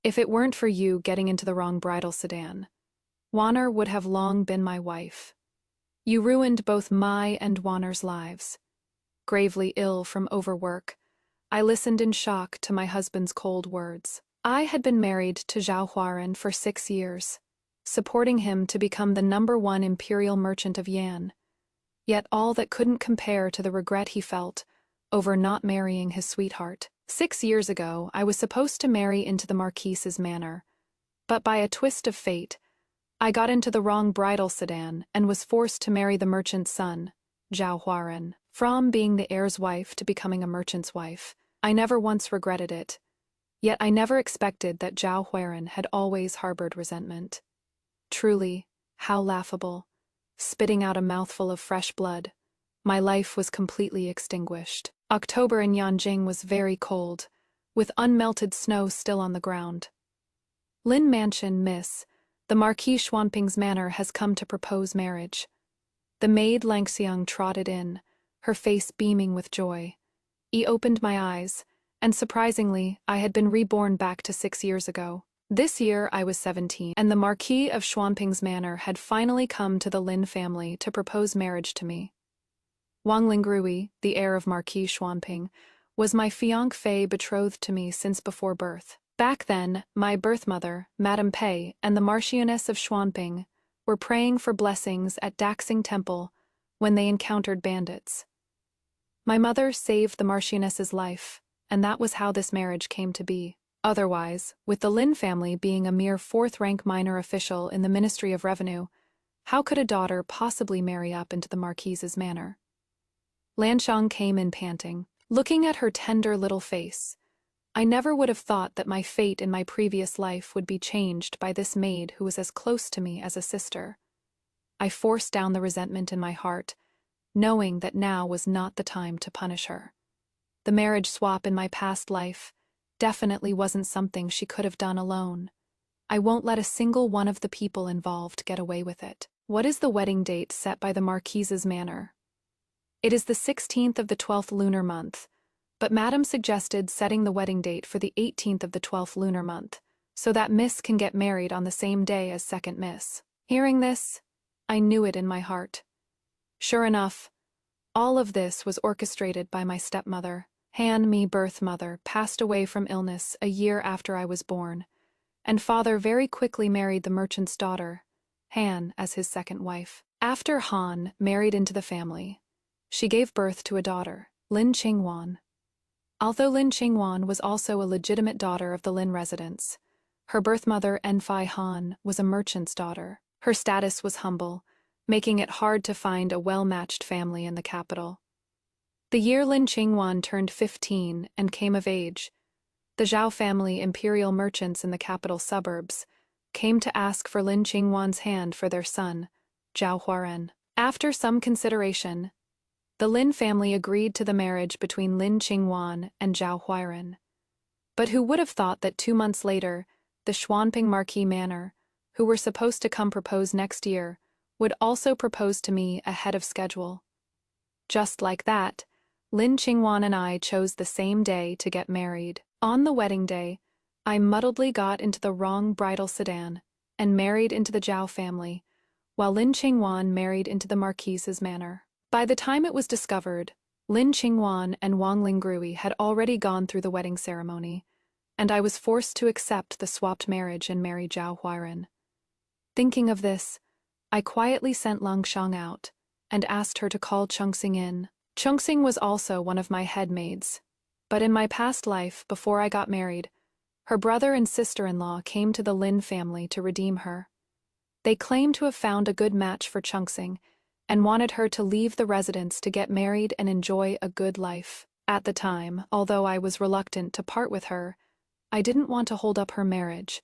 If it weren't for you getting into the wrong bridal sedan, Warner would have long been my wife. You ruined both my and Warner's lives. Gravely ill from overwork, I listened in shock to my husband's cold words. I had been married to Zhao Huaren for 6 years, supporting him to become the #1 imperial merchant of Yan. Yet all that couldn't compare to the regret he felt over not marrying his sweetheart. 6 years ago, I was supposed to marry into the Marquise's manor, but by a twist of fate, I got into the wrong bridal sedan and was forced to marry the merchant's son, Zhao Huaren. From being the heir's wife to becoming a merchant's wife, I never once regretted it. Yet I never expected that Zhao Huaren had always harbored resentment. Truly, how laughable. Spitting out a mouthful of fresh blood, my life was completely extinguished. October in Yanjing was very cold, with unmelted snow still on the ground. Lin Mansion, Miss, the Marquis Xuanping's manor has come to propose marriage. The maid Langxiang trotted in, her face beaming with joy. I opened my eyes, and surprisingly, I had been reborn back to 6 years ago. This year I was 17, and the Marquis of Xuanping's manor had finally come to the Lin family to propose marriage to me. Wang Lingrui, the heir of Marquis Xuanping, was my fiancée betrothed to me since before birth. Back then, my birth mother, Madame Pei, and the Marchioness of Xuanping were praying for blessings at Daxing Temple when they encountered bandits. My mother saved the Marchioness's life, and that was how this marriage came to be. Otherwise, with the Lin family being a mere 4th-rank minor official in the Ministry of Revenue, how could a daughter possibly marry up into the Marquise's manor? Lanshang came in panting. Looking at her tender little face, I never would have thought that my fate in my previous life would be changed by this maid who was as close to me as a sister. I forced down the resentment in my heart, knowing that now was not the time to punish her. The marriage swap in my past life definitely wasn't something she could have done alone. I won't let a single one of the people involved get away with it. What is the wedding date set by the Marquise's manor? It is the 16th of the 12th lunar month, but Madame suggested setting the wedding date for the 18th of the 12th lunar month, so that Miss can get married on the same day as second Miss. Hearing this, I knew it in my heart. Sure enough, all of this was orchestrated by my stepmother. Han, me birth mother, passed away from illness a year after I was born, and father very quickly married the merchant's daughter, Han, as his second wife. After Han married into the family, she gave birth to a daughter, Lin Qingwan. Although Lin Qingwan was also a legitimate daughter of the Lin residents, her birth mother Enfai Han was a merchant's daughter. Her status was humble, making it hard to find a well-matched family in the capital. The year Lin Qingwan turned 15 and came of age, the Zhao family imperial merchants in the capital suburbs came to ask for Lin Qingwan's hand for their son, Zhao Huaren. After some consideration, the Lin family agreed to the marriage between Lin Qingwan and Zhao Huaren. But who would have thought that 2 months later, the Xuanping Marquis Manor, who were supposed to come propose next year, would also propose to me ahead of schedule. Just like that, Lin Qingwan and I chose the same day to get married. On the wedding day, I muddledly got into the wrong bridal sedan and married into the Zhao family, while Lin Qingwan married into the Marquise's manor. By the time it was discovered, Lin Qingwan and Wang Lingrui had already gone through the wedding ceremony, and I was forced to accept the swapped marriage and marry Zhao Huaren. Thinking of this, I quietly sent Langshang out and asked her to call Chengxing in. Chengxing was also one of my head maids, but in my past life, before I got married, her brother and sister-in-law came to the Lin family to redeem her. They claimed to have found a good match for Chengxing and wanted her to leave the residence to get married and enjoy a good life. At the time, although I was reluctant to part with her, I didn't want to hold up her marriage,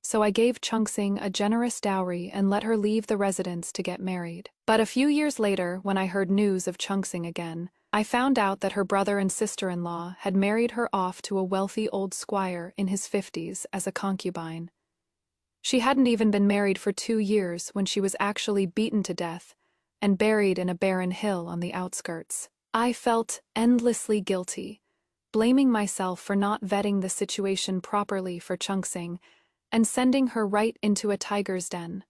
so I gave Chengxing a generous dowry and let her leave the residence to get married. But a few years later, when I heard news of Chengxing again, I found out that her brother and sister-in-law had married her off to a wealthy old squire in his 50s as a concubine. She hadn't even been married for 2 years when she was actually beaten to death and buried in a barren hill on the outskirts. I felt endlessly guilty, blaming myself for not vetting the situation properly for Chungsing and sending her right into a tiger's den.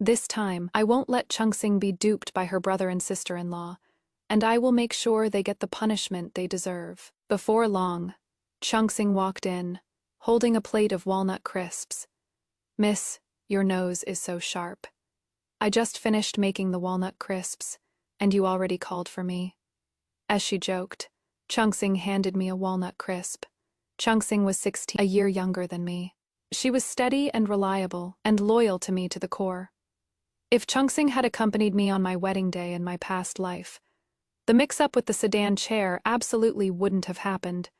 This time, I won't let Chungsing be duped by her brother and sister-in-law, and I will make sure they get the punishment they deserve. Before long, Chungsing walked in, holding a plate of walnut crisps. "Miss, your nose is so sharp. I just finished making the walnut crisps, and you already called for me." As she joked, Chungsing handed me a walnut crisp. Chungsing was 16, a year younger than me. She was steady and reliable, and loyal to me to the core. If Chungsing had accompanied me on my wedding day in my past life, the mix-up with the sedan chair absolutely wouldn't have happened.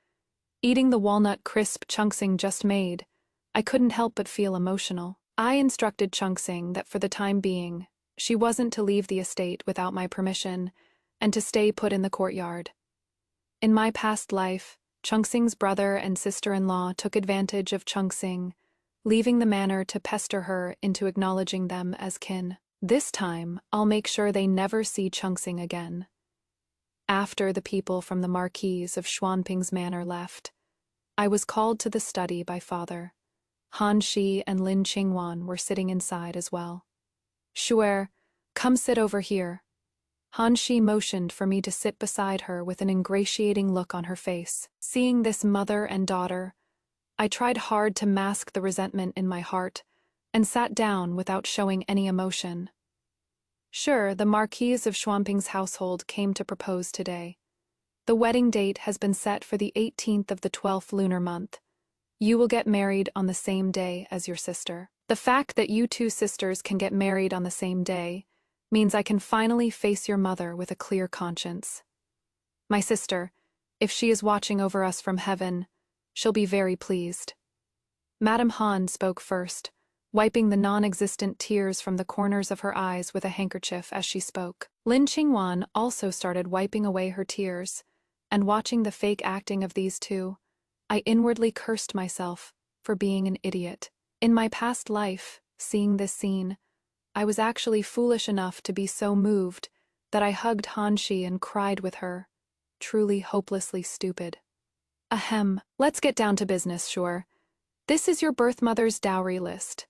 Eating the walnut crisp Chungsing just made, I couldn't help but feel emotional. I instructed Chungsing that for the time being, she wasn't to leave the estate without my permission and to stay put in the courtyard. In my past life, Chungsing's brother and sister-in-law took advantage of Chungsing, leaving the manor to pester her into acknowledging them as kin. This time, I'll make sure they never see Chungsing again. After the people from the Marquis of Xuanping's manor left, I was called to the study by father. Han Shi and Lin Qingwan were sitting inside as well. "Shuer, come sit over here." Han Shi motioned for me to sit beside her with an ingratiating look on her face. Seeing this mother and daughter, I tried hard to mask the resentment in my heart and sat down without showing any emotion. Sure, the Marquis of Xuanping's household came to propose today. The wedding date has been set for the 18th of the 12th lunar month. You will get married on the same day as your sister. The fact that you two sisters can get married on the same day means I can finally face your mother with a clear conscience. My sister, if she is watching over us from heaven, she'll be very pleased. Madame Han spoke first, wiping the non-existent tears from the corners of her eyes with a handkerchief as she spoke. Lin Qingwan also started wiping away her tears, and watching the fake acting of these two, I inwardly cursed myself for being an idiot. In my past life, seeing this scene, I was actually foolish enough to be so moved that I hugged Han Shi and cried with her, truly hopelessly stupid. Ahem, let's get down to business, sure. This is your birth mother's dowry list.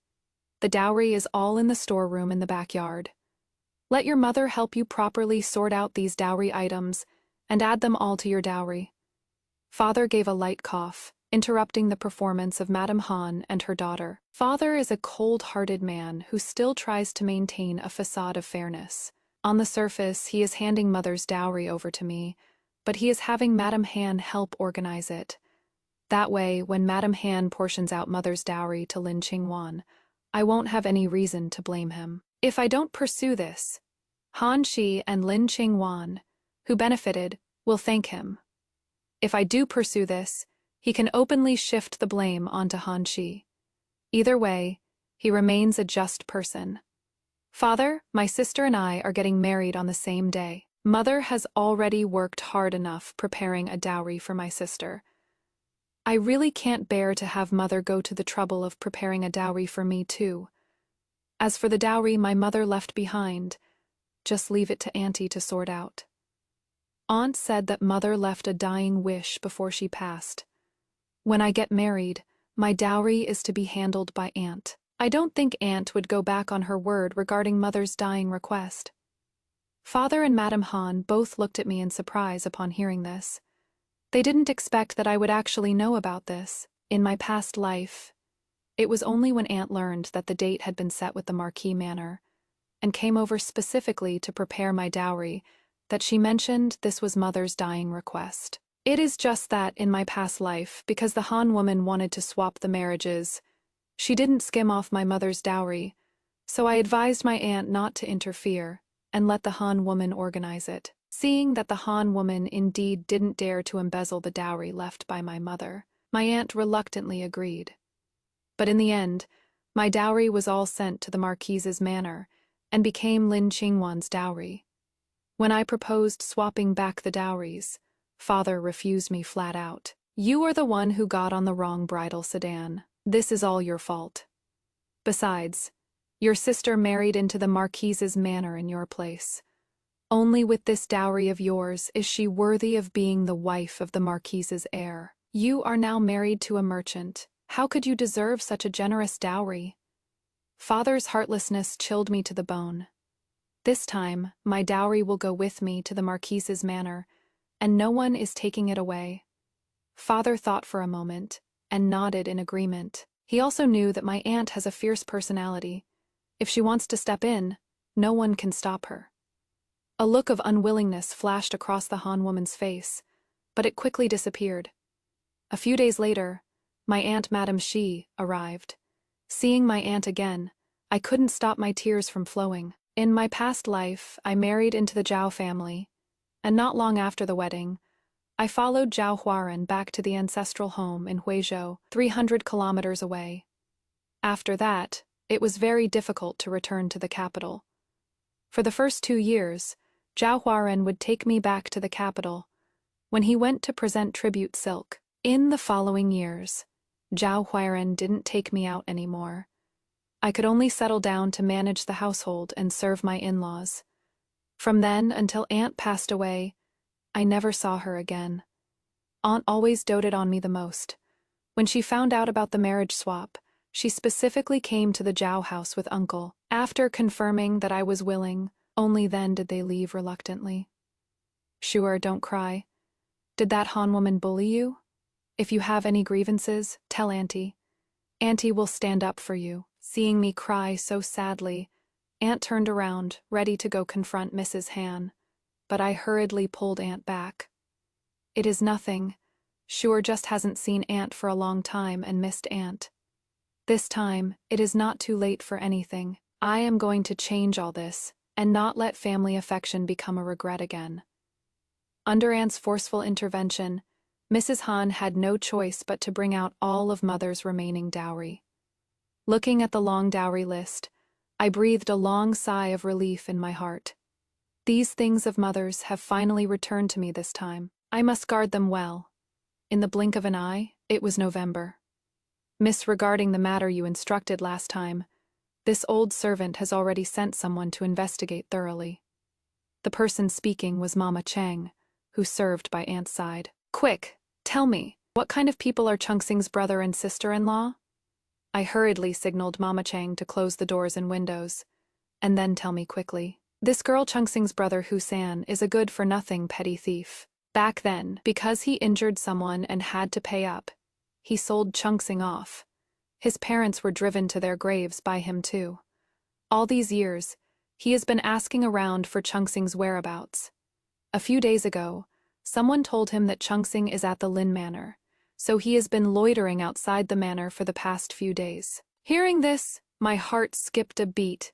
The dowry is all in the storeroom in the backyard. Let your mother help you properly sort out these dowry items and add them all to your dowry. Father gave a light cough, interrupting the performance of Madame Han and her daughter. Father is a cold-hearted man who still tries to maintain a facade of fairness. On the surface, he is handing Mother's dowry over to me, but he is having Madame Han help organize it. That way, when Madame Han portions out Mother's dowry to Lin Qingwan, I won't have any reason to blame him. If I don't pursue this, Han Shi and Lin Qingwan, who benefited, will thank him. If I do pursue this, he can openly shift the blame onto Han Shi. Either way, he remains a just person. Father, my sister and I are getting married on the same day. Mother has already worked hard enough preparing a dowry for my sister. I really can't bear to have Mother go to the trouble of preparing a dowry for me too. As for the dowry my mother left behind, just leave it to Auntie to sort out. Aunt said that Mother left a dying wish before she passed. When I get married, my dowry is to be handled by Aunt. I don't think Aunt would go back on her word regarding Mother's dying request. Father and Madame Han both looked at me in surprise upon hearing this. They didn't expect that I would actually know about this. In my past life, it was only when Aunt learned that the date had been set with the Marquis Manor, and came over specifically to prepare my dowry, that she mentioned this was Mother's dying request. It is just that in my past life, because the Han woman wanted to swap the marriages, she didn't skim off my mother's dowry, so I advised my aunt not to interfere and let the Han woman organize it. Seeing that the Han woman indeed didn't dare to embezzle the dowry left by my mother, my aunt reluctantly agreed. But in the end, my dowry was all sent to the Marquise's manor and became Lin Qingwan's dowry. When I proposed swapping back the dowries, Father refused me flat out. You are the one who got on the wrong bridal sedan. This is all your fault. Besides, your sister married into the Marquise's manor in your place. Only with this dowry of yours is she worthy of being the wife of the Marquise's heir. You are now married to a merchant. How could you deserve such a generous dowry? Father's heartlessness chilled me to the bone. This time, my dowry will go with me to the Marquise's manor, and no one is taking it away. Father thought for a moment, and nodded in agreement. He also knew that my aunt has a fierce personality. If she wants to step in, no one can stop her. A look of unwillingness flashed across the Han woman's face, but it quickly disappeared. A few days later, my aunt Madame Xi arrived. Seeing my aunt again, I couldn't stop my tears from flowing. In my past life, I married into the Zhao family, and not long after the wedding, I followed Zhao Huaren back to the ancestral home in Huizhou, 300 kilometers away. After that, it was very difficult to return to the capital. For the first 2 years, Zhao Huaren would take me back to the capital when he went to present tribute silk. In the following years, Zhao Huaren didn't take me out anymore. I could only settle down to manage the household and serve my in-laws. From then until Aunt passed away, I never saw her again. Aunt always doted on me the most. When she found out about the marriage swap, she specifically came to the Zhao house with Uncle. After confirming that I was willing, only then did they leave reluctantly. Sure, don't cry. Did that Han woman bully you? If you have any grievances, tell Auntie. Auntie will stand up for you. Seeing me cry so sadly, Aunt turned around, ready to go confront Mrs. Han, but I hurriedly pulled Aunt back. It is nothing. Sure just hasn't seen Aunt for a long time and missed Aunt. This time, it is not too late for anything. I am going to change all this, and not let family affection become a regret again. Under Aunt's forceful intervention, Mrs. Han had no choice but to bring out all of Mother's remaining dowry. Looking at the long dowry list, I breathed a long sigh of relief in my heart. These things of Mother's have finally returned to me this time. I must guard them well. In the blink of an eye, it was November. Miss, regarding the matter you instructed last time, this old servant has already sent someone to investigate thoroughly. The person speaking was Mama Chang, who served by Aunt's side. Quick, tell me, what kind of people are Chungsing's brother and sister-in-law? I hurriedly signaled Mama Chang to close the doors and windows, and then tell me quickly. This girl Chungsing's brother Husan is a good-for-nothing petty thief. Back then, because he injured someone and had to pay up, he sold Chungsing off. His parents were driven to their graves by him too. All these years, he has been asking around for Chungsing's whereabouts. A few days ago, someone told him that Chungsing is at the Lin Manor, so he has been loitering outside the manor for the past few days. Hearing this, my heart skipped a beat.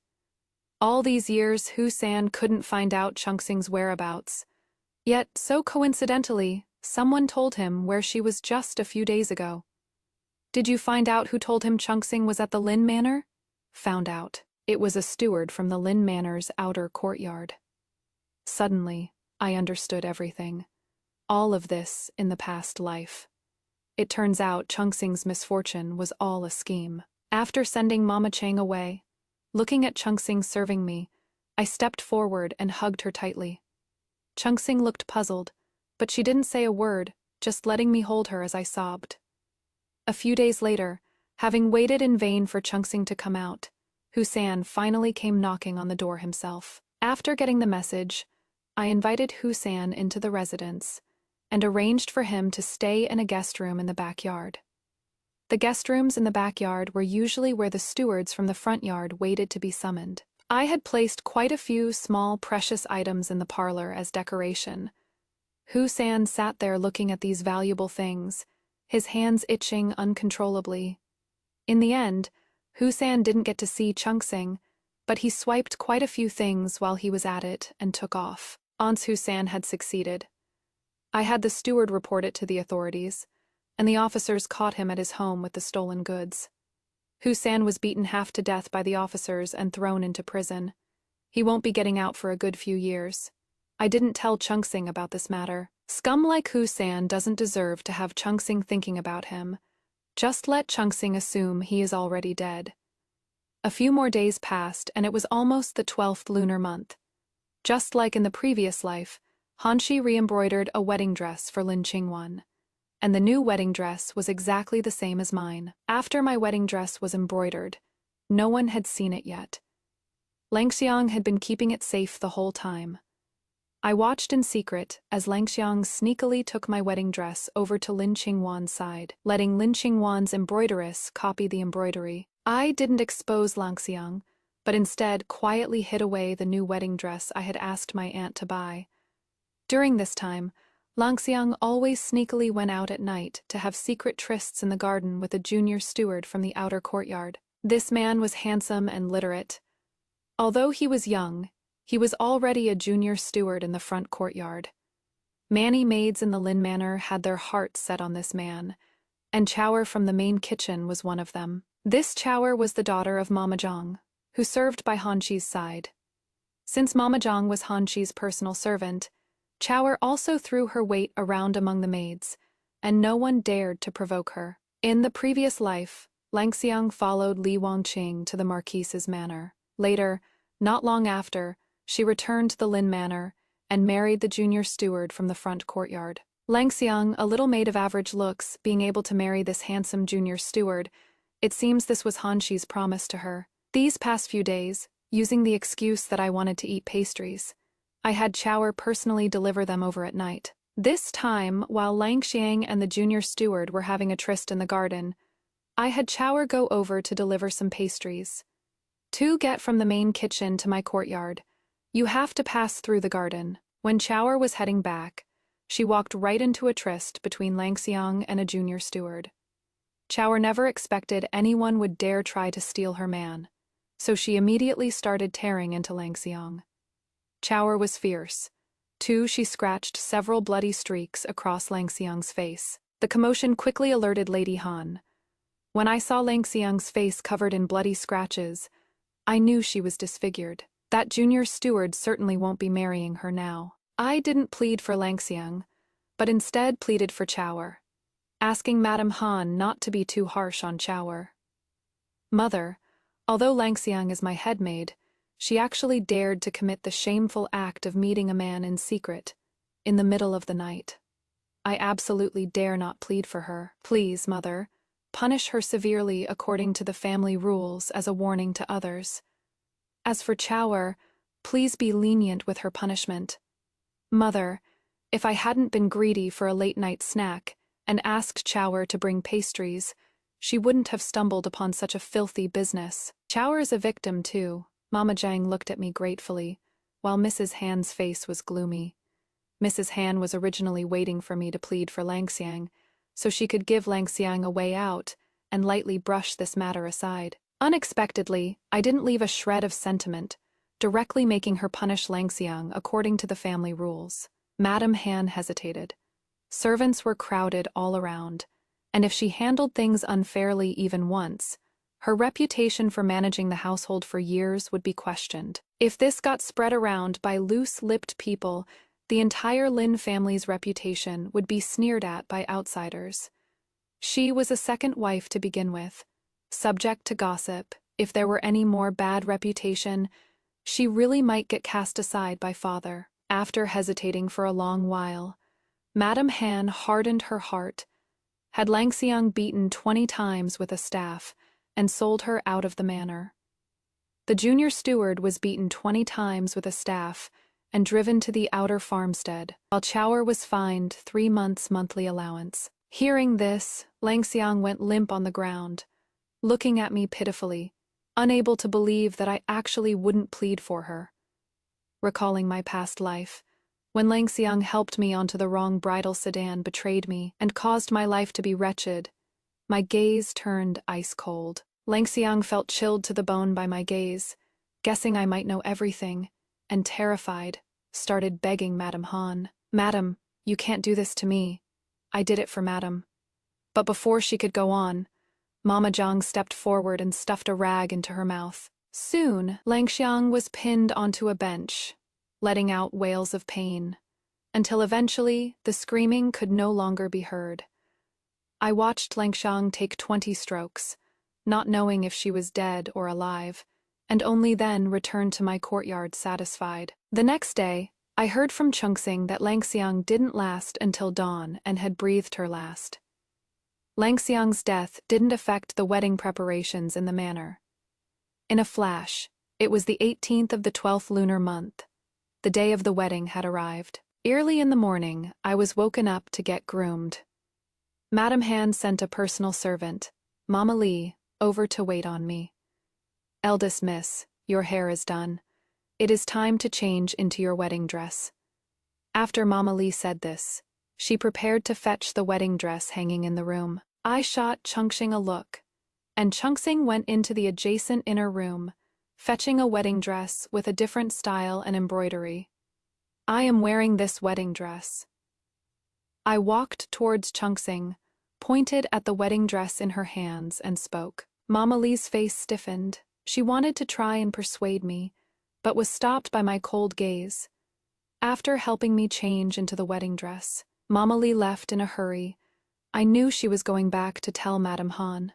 All these years, Husan couldn't find out Chungsing's whereabouts. Yet, so coincidentally, someone told him where she was just a few days ago. Did you find out who told him Chungsing was at the Lin Manor? Found out. It was a steward from the Lin Manor's outer courtyard. Suddenly, I understood everything. All of this in the past life. It turns out Chungsing's misfortune was all a scheme. After sending Mama Chang away, looking at Chungsing serving me, I stepped forward and hugged her tightly. Chungsing looked puzzled, but she didn't say a word, just letting me hold her as I sobbed. A few days later, having waited in vain for Chungsing to come out, Husan finally came knocking on the door himself. After getting the message, I invited Husan into the residence and arranged for him to stay in a guest room in the backyard. The guest rooms in the backyard were usually where the stewards from the front yard waited to be summoned. I had placed quite a few small precious items in the parlor as decoration. Husan sat there looking at these valuable things, his hands itching uncontrollably. In the end, Husan didn't get to see Chungsing, but he swiped quite a few things while he was at it and took off. Once Husan had succeeded. I had the steward report it to the authorities, and the officers caught him at his home with the stolen goods. Husan was beaten half to death by the officers and thrown into prison. He won't be getting out for a good few years. I didn't tell Chungsing about this matter. Scum like Husan doesn't deserve to have Chungsing thinking about him. Just let Chungsing assume he is already dead. A few more days passed, and it was almost the 12th lunar month. Just like in the previous life, Hanshi re-embroidered a wedding dress for Lin Qingwan, and the new wedding dress was exactly the same as mine. After my wedding dress was embroidered, no one had seen it yet. Langxiang had been keeping it safe the whole time. I watched in secret as Langxiang sneakily took my wedding dress over to Lin Qingwan's side, letting Lin Qingwan's embroideress copy the embroidery. I didn't expose Langxiang, but instead quietly hid away the new wedding dress I had asked my aunt to buy. During this time, Langxiang always sneakily went out at night to have secret trysts in the garden with a junior steward from the outer courtyard. This man was handsome and literate. Although he was young, he was already a junior steward in the front courtyard. Many maids in the Lin Manor had their hearts set on this man, and Chower from the main kitchen was one of them. This Chower was the daughter of Mama Zhang, who served by Hanshi's side. Since Mama Zhang was Hanshi's personal servant, Chower also threw her weight around among the maids, and no one dared to provoke her. In the previous life, Langxiang followed Li Wangqing to the Marquise's manor. Later, not long after, she returned to the Lin Manor and married the junior steward from the front courtyard. Langxiang, a little maid of average looks, being able to marry this handsome junior steward, it seems this was Hanshi's promise to her. These past few days, using the excuse that I wanted to eat pastries, I had Chower personally deliver them over at night. This time, while Langxiang and the junior steward were having a tryst in the garden, I had Chower go over to deliver some pastries. To get from the main kitchen to my courtyard, you have to pass through the garden. When Chower was heading back, she walked right into a tryst between Langxiang and a junior steward. Chower never expected anyone would dare try to steal her man, so she immediately started tearing into Langxiang. Chower was fierce. Too, she scratched several bloody streaks across Langxiang's face. The commotion quickly alerted Lady Han. When I saw Langxiang's face covered in bloody scratches, I knew she was disfigured. That junior steward certainly won't be marrying her now. I didn't plead for Langxiang, but instead pleaded for Chower, asking Madame Han not to be too harsh on Chower. Mother, although Langxiang is my head maid, she actually dared to commit the shameful act of meeting a man in secret, in the middle of the night. I absolutely dare not plead for her. Please, Mother, punish her severely according to the family rules as a warning to others. As for Chower, please be lenient with her punishment. Mother, if I hadn't been greedy for a late-night snack and asked Chower to bring pastries, she wouldn't have stumbled upon such a filthy business. Chower is a victim, too. Mama Zhang looked at me gratefully, while Mrs. Han's face was gloomy. Mrs. Han was originally waiting for me to plead for Langxiang, so she could give Langxiang a way out and lightly brush this matter aside. Unexpectedly, I didn't leave a shred of sentiment, directly making her punish Langxiang according to the family rules. Madame Han hesitated. Servants were crowded all around, and if she handled things unfairly even once, her reputation for managing the household for years would be questioned. If this got spread around by loose-lipped people, the entire Lin family's reputation would be sneered at by outsiders. She was a second wife to begin with, subject to gossip. If there were any more bad reputation, she really might get cast aside by father. After hesitating for a long while, Madame Han hardened her heart, had Langxiang beaten 20 times with a staff, and sold her out of the manor. The junior steward was beaten 20 times with a staff and driven to the outer farmstead, while Chower was fined 3 months' monthly allowance. Hearing this, Langxiang went limp on the ground, looking at me pitifully, unable to believe that I actually wouldn't plead for her. Recalling my past life, when Langxiang helped me onto the wrong bridal sedan, betrayed me, and caused my life to be wretched, my gaze turned ice cold. Langxiang felt chilled to the bone by my gaze, guessing I might know everything, and terrified, started begging Madame Han. Madam, you can't do this to me. I did it for Madam. But before she could go on, Mama Zhang stepped forward and stuffed a rag into her mouth. Soon, Langxiang was pinned onto a bench, letting out wails of pain, until eventually the screaming could no longer be heard. I watched Langxiang take 20 strokes, not knowing if she was dead or alive, and only then returned to my courtyard satisfied. The next day, I heard from Chungsing that Langxiang didn't last until dawn and had breathed her last. Langxiang's death didn't affect the wedding preparations in the manor. In a flash, it was the 18th of the 12th lunar month. The day of the wedding had arrived. Early in the morning, I was woken up to get groomed. Madame Han sent a personal servant, Mama Lee, over to wait on me. "Eldest miss, your hair is done. It is time to change into your wedding dress." After Mama Lee said this, she prepared to fetch the wedding dress hanging in the room. I shot Chungsing a look, and Chungsing went into the adjacent inner room, fetching a wedding dress with a different style and embroidery. "I am wearing this wedding dress." I walked towards Chungsing, pointed at the wedding dress in her hands, and spoke. Mama Lee's face stiffened. She wanted to try and persuade me, but was stopped by my cold gaze. After helping me change into the wedding dress, Mama Lee left in a hurry. I knew she was going back to tell Madame Han.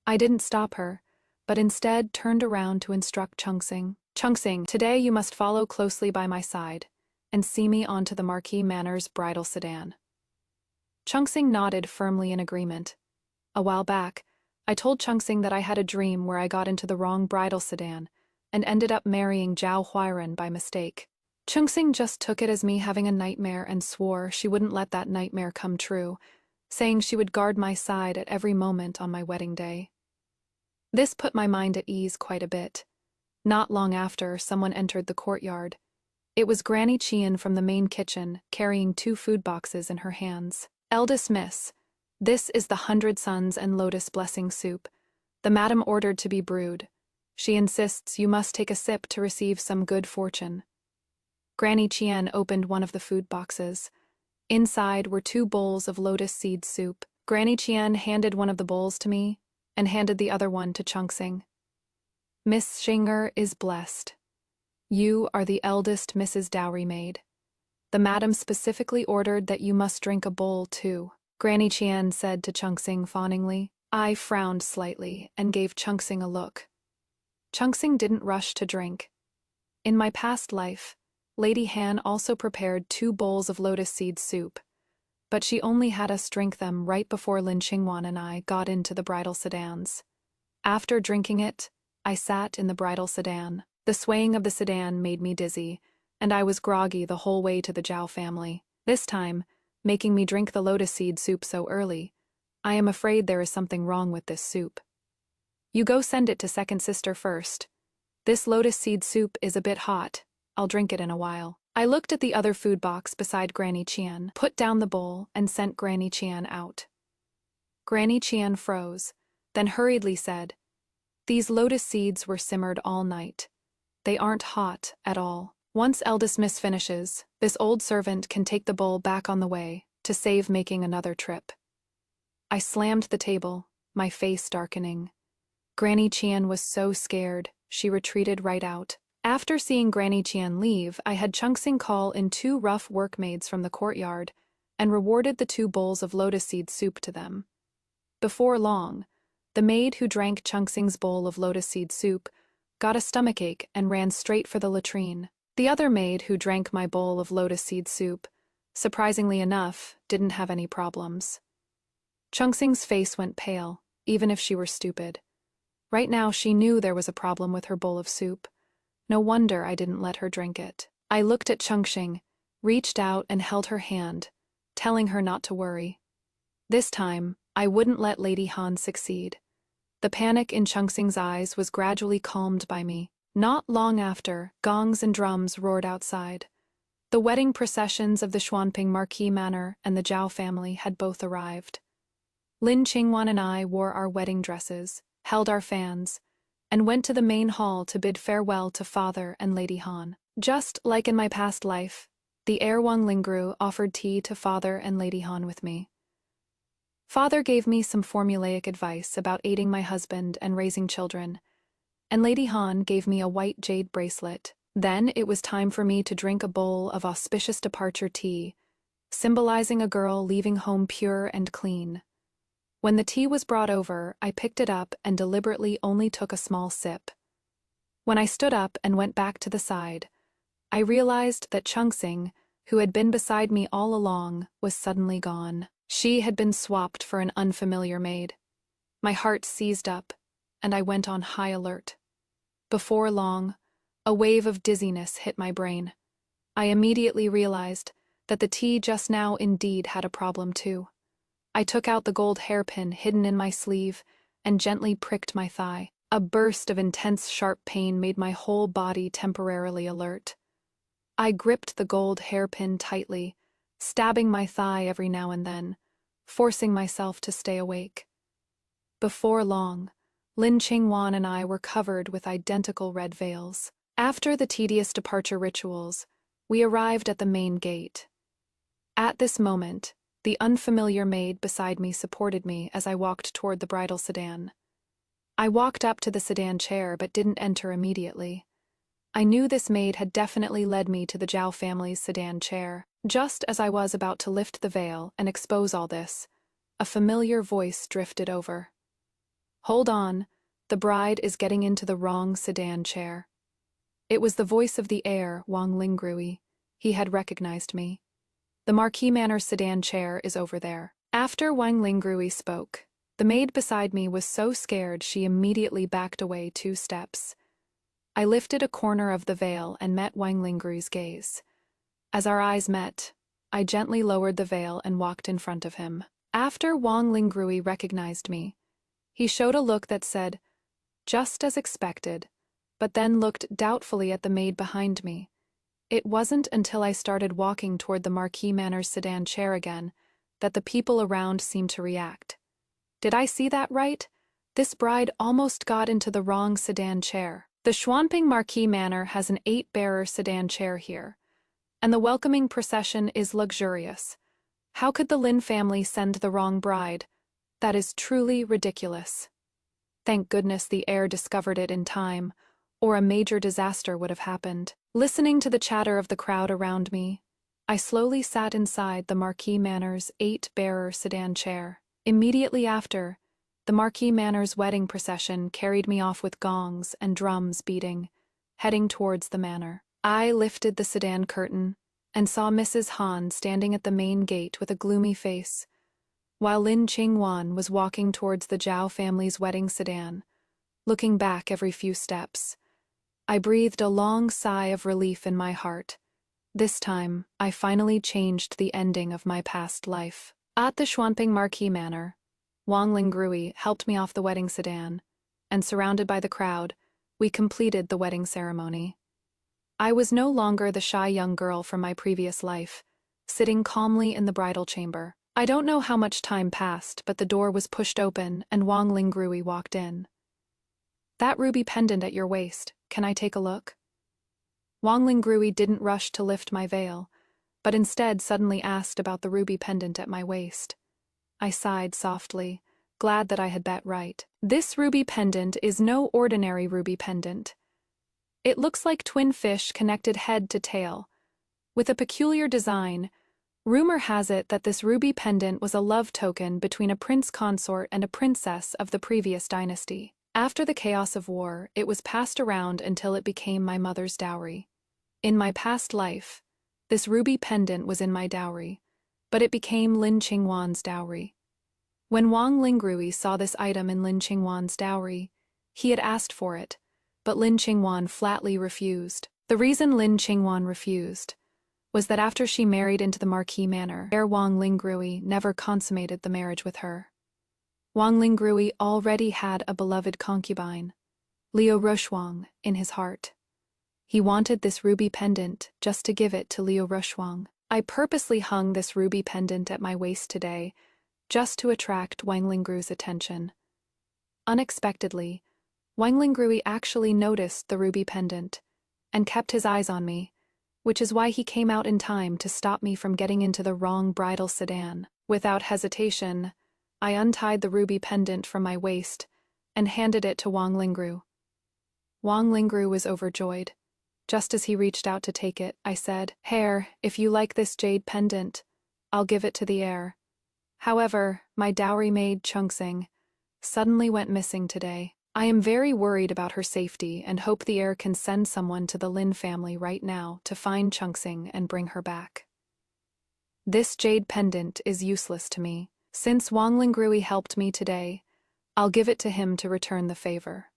I didn't stop her, but instead turned around to instruct Chungsing. "Chungsing, today you must follow closely by my side and see me onto the Marquis Manor's bridal sedan." Chungsing nodded firmly in agreement. A while back, I told Chungsing that I had a dream where I got into the wrong bridal sedan and ended up marrying Zhao Huairan by mistake. Chungsing just took it as me having a nightmare and swore she wouldn't let that nightmare come true, saying she would guard my side at every moment on my wedding day. This put my mind at ease quite a bit. Not long after, someone entered the courtyard. It was Granny Qian from the main kitchen, carrying 2 food boxes in her hands. "Eldest miss, this is the 100 Suns and Lotus Blessing soup. The madam ordered to be brewed. She insists you must take a sip to receive some good fortune." Granny Qian opened one of the food boxes. Inside were 2 bowls of lotus seed soup. Granny Qian handed one of the bowls to me and handed the other one to Chungsing. "Miss Xinger is blessed. You are the eldest Mrs. Dowry maid. The madam specifically ordered that you must drink a bowl too," Granny Qian said to Chungsing fawningly. I frowned slightly and gave Chungsing a look. Chungsing didn't rush to drink. In my past life, Lady Han also prepared 2 bowls of lotus seed soup, but she only had us drink them right before Lin Qingwan and I got into the bridal sedans. After drinking it, I sat in the bridal sedan. The swaying of the sedan made me dizzy, and I was groggy the whole way to the Zhao family. This time, making me drink the lotus seed soup so early, I am afraid there is something wrong with this soup. "You go send it to second sister first. This lotus seed soup is a bit hot. I'll drink it in a while." I looked at the other food box beside Granny Qian, put down the bowl, and sent Granny Qian out. Granny Qian froze, then hurriedly said, "These lotus seeds were simmered all night. They aren't hot at all. Once eldest miss finishes, this old servant can take the bowl back on the way to save making another trip." I slammed the table, my face darkening. Granny Qian was so scared, she retreated right out. After seeing Granny Qian leave, I had Chungsing call in 2 rough workmaids from the courtyard and rewarded the 2 bowls of lotus seed soup to them. Before long, the maid who drank Chungsing's bowl of lotus seed soup got a stomachache and ran straight for the latrine. The other maid who drank my bowl of lotus seed soup, surprisingly enough, didn't have any problems. Chungsing's face went pale, even if she were stupid. Right now she knew there was a problem with her bowl of soup. No wonder I didn't let her drink it. I looked at Chungsing, reached out and held her hand, telling her not to worry. This time, I wouldn't let Lady Han succeed. The panic in Chungsing's eyes was gradually calmed by me. Not long after, gongs and drums roared outside. The wedding processions of the Xuanping Marquis Manor and the Zhao family had both arrived. Lin Qingwan and I wore our wedding dresses, held our fans, and went to the main hall to bid farewell to Father and Lady Han. Just like in my past life, the heir Wang Lingru offered tea to Father and Lady Han with me. Father gave me some formulaic advice about aiding my husband and raising children, and Lady Han gave me a white jade bracelet. Then it was time for me to drink a bowl of auspicious departure tea, symbolizing a girl leaving home pure and clean. When the tea was brought over, I picked it up and deliberately only took a small sip. When I stood up and went back to the side, I realized that Chungsing, who had been beside me all along, was suddenly gone. She had been swapped for an unfamiliar maid. My heart seized up, and I went on high alert. Before long, a wave of dizziness hit my brain. I immediately realized that the tea just now indeed had a problem too. I took out the gold hairpin hidden in my sleeve and gently pricked my thigh. A burst of intense sharp pain made my whole body temporarily alert. I gripped the gold hairpin tightly, stabbing my thigh every now and then, forcing myself to stay awake. Before long, Lin Qingwan and I were covered with identical red veils. After the tedious departure rituals, we arrived at the main gate. At this moment, the unfamiliar maid beside me supported me as I walked toward the bridal sedan. I walked up to the sedan chair but didn't enter immediately. I knew this maid had definitely led me to the Zhao family's sedan chair. Just as I was about to lift the veil and expose all this, a familiar voice drifted over. "Hold on, the bride is getting into the wrong sedan chair." It was the voice of the heir, Wang Lingrui. He had recognized me. "The Marquis Manor sedan chair is over there." After Wang Lingrui spoke, the maid beside me was so scared she immediately backed away 2 steps. I lifted a corner of the veil and met Wang Lingrui's gaze. As our eyes met, I gently lowered the veil and walked in front of him. After Wang Lingrui recognized me, he showed a look that said, "Just as expected," but then looked doubtfully at the maid behind me. It wasn't until I started walking toward the Marquis Manor's sedan chair again that the people around seemed to react. Did I see that right? This bride almost got into the wrong sedan chair. The Xuanping Marquis Manor has an 8-bearer sedan chair here, and the welcoming procession is luxurious. How could the Lin family send the wrong bride? That is truly ridiculous. Thank goodness the heir discovered it in time, or a major disaster would have happened. Listening to the chatter of the crowd around me, I slowly sat inside the Marquis Manor's 8-bearer sedan chair. Immediately after, the Marquis Manor's wedding procession carried me off with gongs and drums beating, heading towards the manor. I lifted the sedan curtain and saw Mrs. Han standing at the main gate with a gloomy face, while Lin Qingwan was walking towards the Zhao family's wedding sedan, looking back every few steps. I breathed a long sigh of relief in my heart. This time, I finally changed the ending of my past life. At the Xuanping Marquis Manor, Wang Lingrui helped me off the wedding sedan, and surrounded by the crowd, we completed the wedding ceremony. I was no longer the shy young girl from my previous life, sitting calmly in the bridal chamber. I don't know how much time passed, but the door was pushed open and Wang Lingrui walked in. "That ruby pendant at your waist, can I take a look?" Wang Lingrui didn't rush to lift my veil, but instead suddenly asked about the ruby pendant at my waist. I sighed softly, glad that I had bet right. This ruby pendant is no ordinary ruby pendant. It looks like twin fish connected head to tail. With a peculiar design, rumor has it that this ruby pendant was a love token between a prince consort and a princess of the previous dynasty. After the chaos of war, it was passed around until it became my mother's dowry. In my past life, this ruby pendant was in my dowry, but it became Lin Qingwan's dowry. When Wang Lingrui saw this item in Lin Qingwan's dowry, he had asked for it, but Lin Qingwan flatly refused. The reason Lin Qingwan refused was that after she married into the Marquis Manor, heir Wang Lingrui never consummated the marriage with her. Wang Lingrui already had a beloved concubine, Liu Ruoxuang, in his heart. He wanted this ruby pendant just to give it to Liu Ruoxuang. I purposely hung this ruby pendant at my waist today, just to attract Wang Lingrui's attention. Unexpectedly, Wang Lingrui actually noticed the ruby pendant and kept his eyes on me, which is why he came out in time to stop me from getting into the wrong bridal sedan. Without hesitation, I untied the ruby pendant from my waist and handed it to Wang Lingru. Wang Lingru was overjoyed. Just as he reached out to take it, I said, "Heir, if you like this jade pendant, I'll give it to the heir." However, my dowry maid Chungsing suddenly went missing today. I am very worried about her safety and hope the heir can send someone to the Lin family right now to find Chungsing and bring her back. This jade pendant is useless to me. Since Wang Lingrui helped me today, I'll give it to him to return the favor.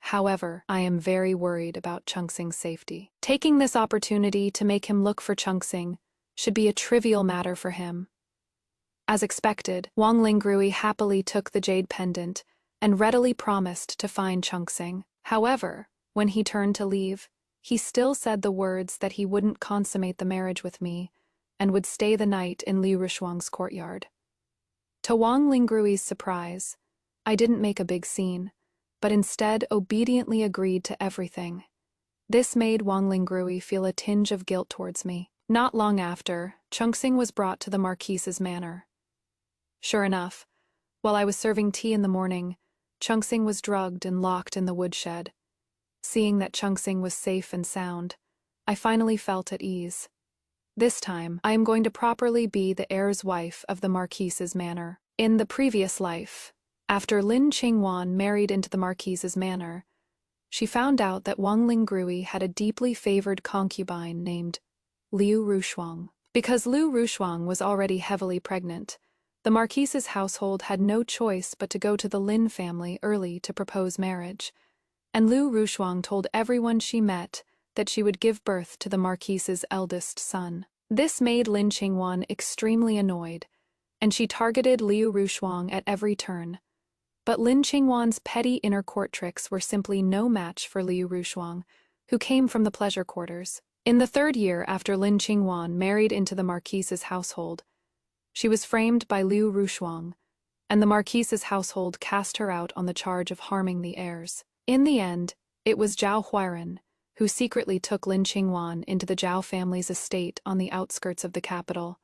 However, I am very worried about Chungsing's safety. Taking this opportunity to make him look for Chungsing should be a trivial matter for him. As expected, Wang Lingrui happily took the jade pendant and readily promised to find Chungsing. However, when he turned to leave, he still said the words that he wouldn't consummate the marriage with me and would stay the night in Liu Rushuang's courtyard. To Wang Lingrui's surprise, I didn't make a big scene, but instead obediently agreed to everything. This made Wang Lingrui feel a tinge of guilt towards me. Not long after, Chungsing was brought to the Marquise's manor. Sure enough, while I was serving tea in the morning, Chungsing was drugged and locked in the woodshed. Seeing that Chungsing was safe and sound, I finally felt at ease. This time, I am going to properly be the heir's wife of the Marquise's manor. In the previous life, after Lin Qingwan married into the Marquise's manor, she found out that Wang Lingrui had a deeply favored concubine named Liu Rushuang. Because Liu Rushuang was already heavily pregnant, the Marquise's household had no choice but to go to the Lin family early to propose marriage, and Liu Rushuang told everyone she met that she would give birth to the Marquise's eldest son. This made Lin Qingwan extremely annoyed, and she targeted Liu Rushuang at every turn. But Lin Qingwan's petty inner court tricks were simply no match for Liu Rushuang, who came from the pleasure quarters. In the 3rd year after Lin Qingwan married into the Marquise's household, she was framed by Liu Rushuang, and the Marquise's household cast her out on the charge of harming the heirs. In the end, it was Zhao Huairan who secretly took Lin Qingwan into the Zhao family's estate on the outskirts of the capital.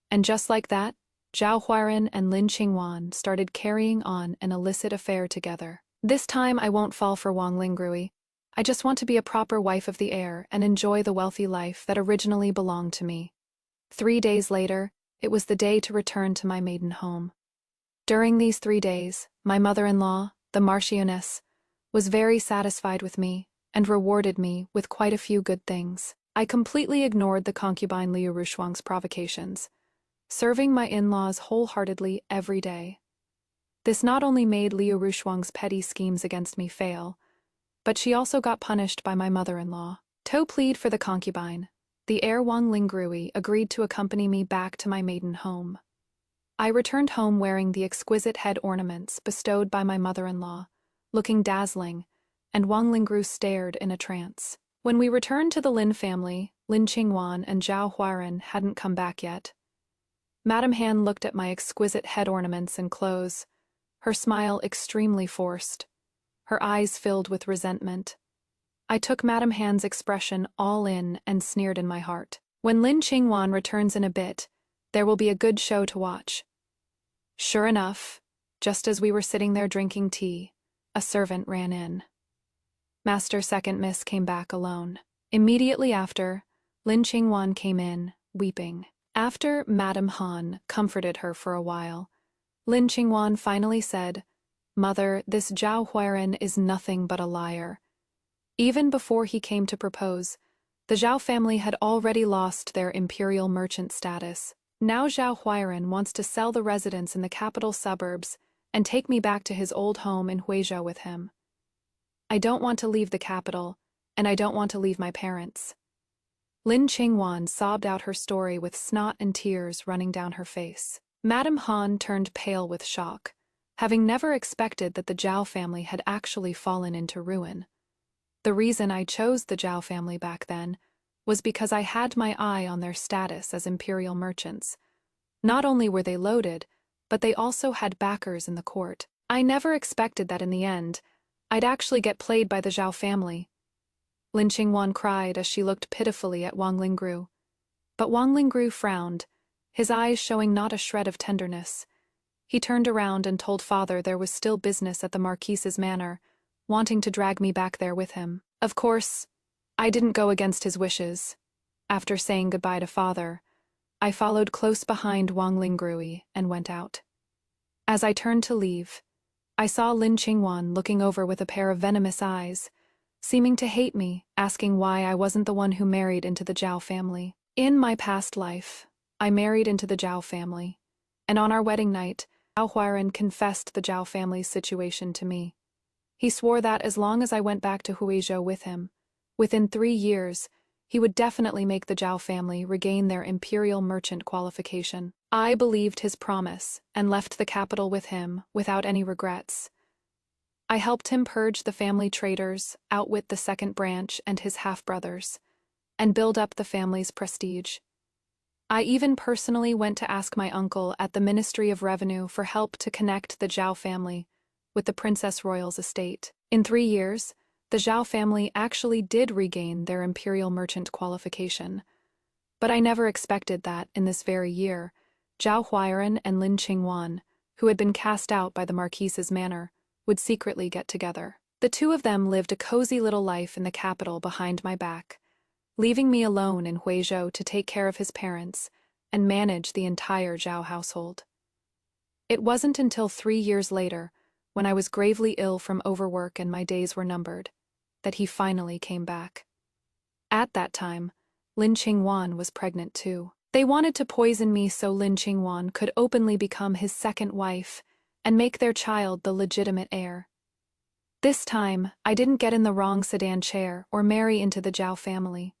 And just like that, Zhao Huairan and Lin Qingwan started carrying on an illicit affair together. This time I won't fall for Wang Lingrui. I just want to be a proper wife of the heir and enjoy the wealthy life that originally belonged to me. 3 days later, it was the day to return to my maiden home. During these 3 days, my mother-in-law, the Marchioness, was very satisfied with me and rewarded me with quite a few good things. I completely ignored the concubine Liu Rushuang's provocations, serving my in-laws wholeheartedly every day. This not only made Liu Rushuang's petty schemes against me fail, but she also got punished by my mother-in-law. To plead for the concubine, the heir Wang Lingrui agreed to accompany me back to my maiden home. I returned home wearing the exquisite head ornaments bestowed by my mother-in-law, looking dazzling, and Wang Lingrui stared in a trance. When we returned to the Lin family, Lin Qingwan and Zhao Huairan hadn't come back yet. Madame Han looked at my exquisite head ornaments and clothes, her smile extremely forced, her eyes filled with resentment. I took Madame Han's expression all in and sneered in my heart. When Lin Qingwan returns in a bit, there will be a good show to watch. Sure enough, just as we were sitting there drinking tea, a servant ran in. Master Second Miss came back alone. Immediately after, Lin Qingwan came in, weeping. After Madame Han comforted her for a while, Lin Qingwan finally said, "Mother, this Zhao Huairan is nothing but a liar. Even before he came to propose, the Zhao family had already lost their imperial merchant status. Now Zhao Huairan wants to sell the residence in the capital suburbs and take me back to his old home in Huizhou with him. I don't want to leave the capital, and I don't want to leave my parents." Lin Qingwan sobbed out her story with snot and tears running down her face. Madame Han turned pale with shock, having never expected that the Zhao family had actually fallen into ruin. The reason I chose the Zhao family back then was because I had my eye on their status as imperial merchants. Not only were they loaded, but they also had backers in the court. I never expected that in the end, I'd actually get played by the Zhao family. Lin Qingwan cried as she looked pitifully at Wang Lingrui. But Wang Lingrui frowned, his eyes showing not a shred of tenderness. He turned around and told father there was still business at the Marquise's manor, wanting to drag me back there with him. Of course, I didn't go against his wishes. After saying goodbye to father, I followed close behind Wang Lingrui and went out. As I turned to leave, I saw Lin Qingwan looking over with a pair of venomous eyes, seeming to hate me, asking why I wasn't the one who married into the Zhao family. In my past life, I married into the Zhao family, and on our wedding night, Zhao Huairan confessed the Zhao family's situation to me. He swore that as long as I went back to Huizhou with him, within 3 years, he would definitely make the Zhao family regain their imperial merchant qualification. I believed his promise and left the capital with him without any regrets. I helped him purge the family traitors, outwit the second branch and his half-brothers, and build up the family's prestige. I even personally went to ask my uncle at the Ministry of Revenue for help to connect the Zhao family with the Princess Royal's estate. In 3 years, the Zhao family actually did regain their imperial merchant qualification. But I never expected that, in this very year, Zhao Huairan and Lin Qingwan, who had been cast out by the Marquise's manor, would secretly get together. The two of them lived a cozy little life in the capital behind my back, leaving me alone in Huizhou to take care of his parents and manage the entire Zhao household. It wasn't until 3 years later, when I was gravely ill from overwork and my days were numbered, that he finally came back. At that time, Lin Qingwan was pregnant too. They wanted to poison me so Lin Qingwan could openly become his second wife and make their child the legitimate heir. This time, I didn't get in the wrong sedan chair or marry into the Zhao family.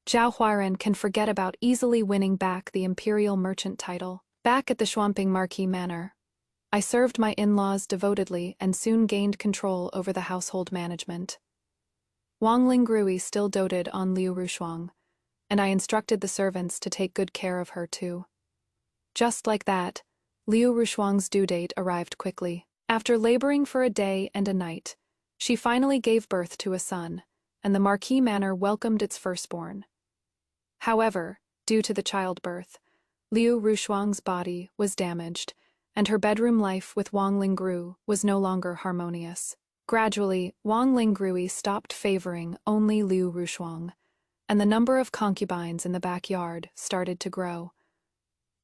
Zhao Huairan can forget about easily winning back the imperial merchant title. Back at the Shuamping Marquis Manor, I served my in-laws devotedly and soon gained control over the household management. Wang Lingrui still doted on Liu Rushuang, and I instructed the servants to take good care of her too. Just like that, Liu Rushuang's due date arrived quickly. After laboring for a day and a night, she finally gave birth to a son, and the Marquis Manor welcomed its firstborn. However, due to the childbirth, Liu Rushuang's body was damaged, and her bedroom life with Wang Lingru was no longer harmonious. Gradually, Wang Lingrui stopped favoring only Liu Rushuang, and the number of concubines in the backyard started to grow.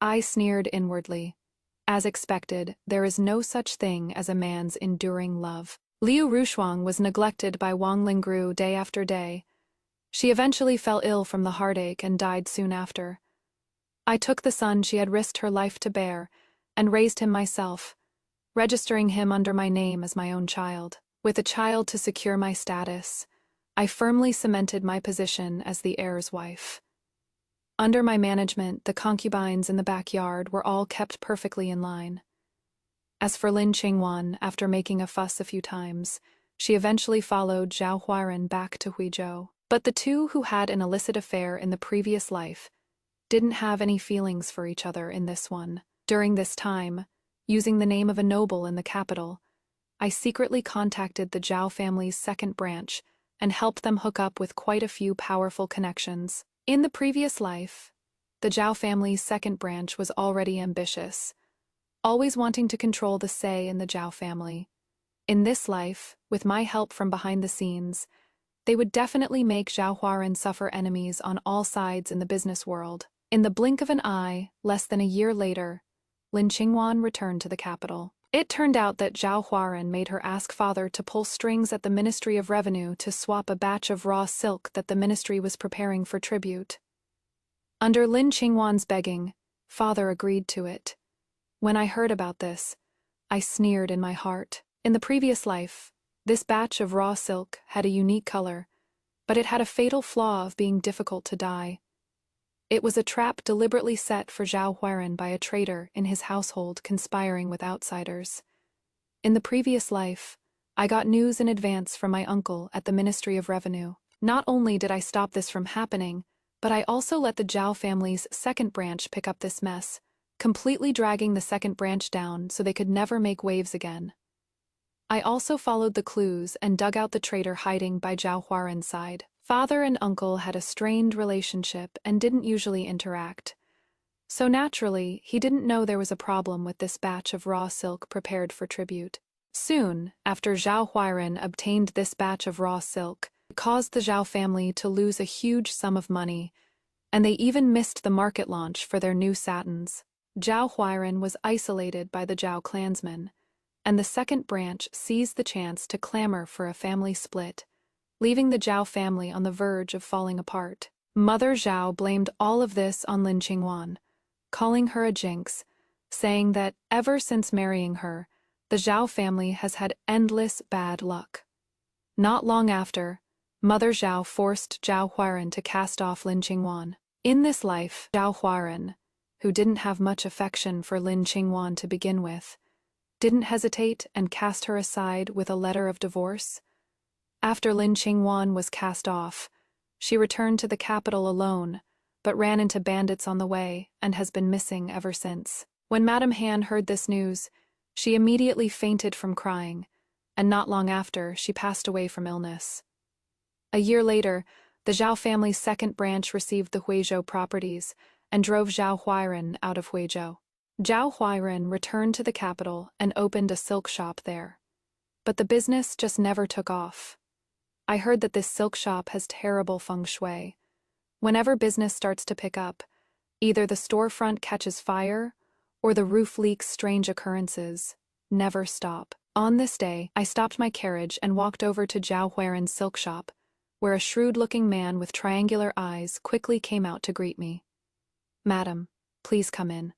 I sneered inwardly. As expected, there is no such thing as a man's enduring love. Liu Rushuang was neglected by Wang Lingru day after day. She eventually fell ill from the heartache and died soon after. I took the son she had risked her life to bear and raised him myself, registering him under my name as my own child. With a child to secure my status, I firmly cemented my position as the heir's wife. Under my management, the concubines in the backyard were all kept perfectly in line. As for Lin Qingwan, after making a fuss a few times, she eventually followed Zhao Huairan back to Huizhou. But the two who had an illicit affair in the previous life didn't have any feelings for each other in this one. During this time, using the name of a noble in the capital, I secretly contacted the Zhao family's second branch and helped them hook up with quite a few powerful connections. In the previous life, the Zhao family's second branch was already ambitious, always wanting to control the say in the Zhao family. In this life, with my help from behind the scenes, they would definitely make Zhao Huairan suffer enemies on all sides in the business world. In the blink of an eye, less than a year later, Lin Qingwan returned to the capital. It turned out that Zhao Huairan made her ask father to pull strings at the Ministry of Revenue to swap a batch of raw silk that the ministry was preparing for tribute. Under Lin Qingwan's begging, father agreed to it. When I heard about this, I sneered in my heart. In the previous life, this batch of raw silk had a unique color, but it had a fatal flaw of being difficult to dye. It was a trap deliberately set for Zhao Huairan by a traitor in his household conspiring with outsiders. In the previous life, I got news in advance from my uncle at the Ministry of Revenue. Not only did I stop this from happening, but I also let the Zhao family's second branch pick up this mess, completely dragging the second branch down so they could never make waves again. I also followed the clues and dug out the traitor hiding by Zhao Huairan's side. Father and uncle had a strained relationship and didn't usually interact. So naturally, he didn't know there was a problem with this batch of raw silk prepared for tribute. Soon, after Zhao Huairan obtained this batch of raw silk, it caused the Zhao family to lose a huge sum of money, and they even missed the market launch for their new satins. Zhao Huairan was isolated by the Zhao clansmen, and the second branch seized the chance to clamor for a family split, leaving the Zhao family on the verge of falling apart. Mother Zhao blamed all of this on Lin Qingwan, calling her a jinx, saying that ever since marrying her, the Zhao family has had endless bad luck. Not long after, Mother Zhao forced Zhao Huairan to cast off Lin Qingwan. In this life, Zhao Huairan, who didn't have much affection for Lin Qingwan to begin with, didn't hesitate and cast her aside with a letter of divorce. After Lin Qingwan was cast off, she returned to the capital alone, but ran into bandits on the way and has been missing ever since. When Madame Han heard this news, she immediately fainted from crying, and not long after, she passed away from illness. A year later, the Zhao family's second branch received the Huizhou properties and drove Zhao Huairan out of Huizhou. Zhao Huairan returned to the capital and opened a silk shop there. But the business just never took off. I heard that this silk shop has terrible feng shui. Whenever business starts to pick up, either the storefront catches fire or the roof leaks. Strange occurrences never stop. On this day, I stopped my carriage and walked over to Zhao Huairan's silk shop, where a shrewd-looking man with triangular eyes quickly came out to greet me. "Madam, please come in.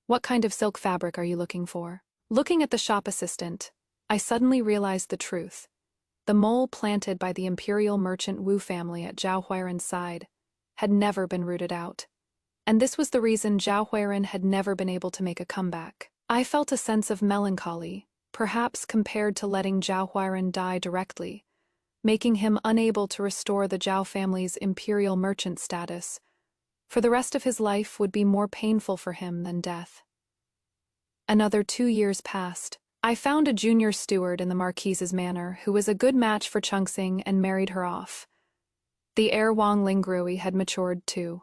What kind of silk fabric are you looking for?" Looking at the shop assistant, I suddenly realized the truth. The mole planted by the imperial merchant Wu family at Zhao Huairan's side had never been rooted out. And this was the reason Zhao Huairan had never been able to make a comeback. I felt a sense of melancholy, perhaps compared to letting Zhao Huairan die directly, making him unable to restore the Zhao family's imperial merchant status. For the rest of his life would be more painful for him than death. Another 2 years passed. I found a junior steward in the Marquise's manor who was a good match for Chongqing and married her off. The heir Wang Lingrui had matured too.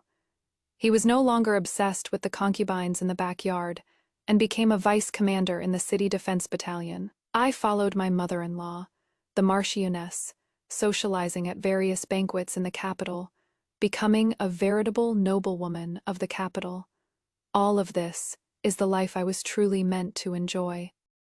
He was no longer obsessed with the concubines in the backyard and became a vice commander in the city defense battalion. I followed my mother-in-law, the Marchioness, socializing at various banquets in the capital, becoming a veritable noblewoman of the capital. All of this is the life I was truly meant to enjoy.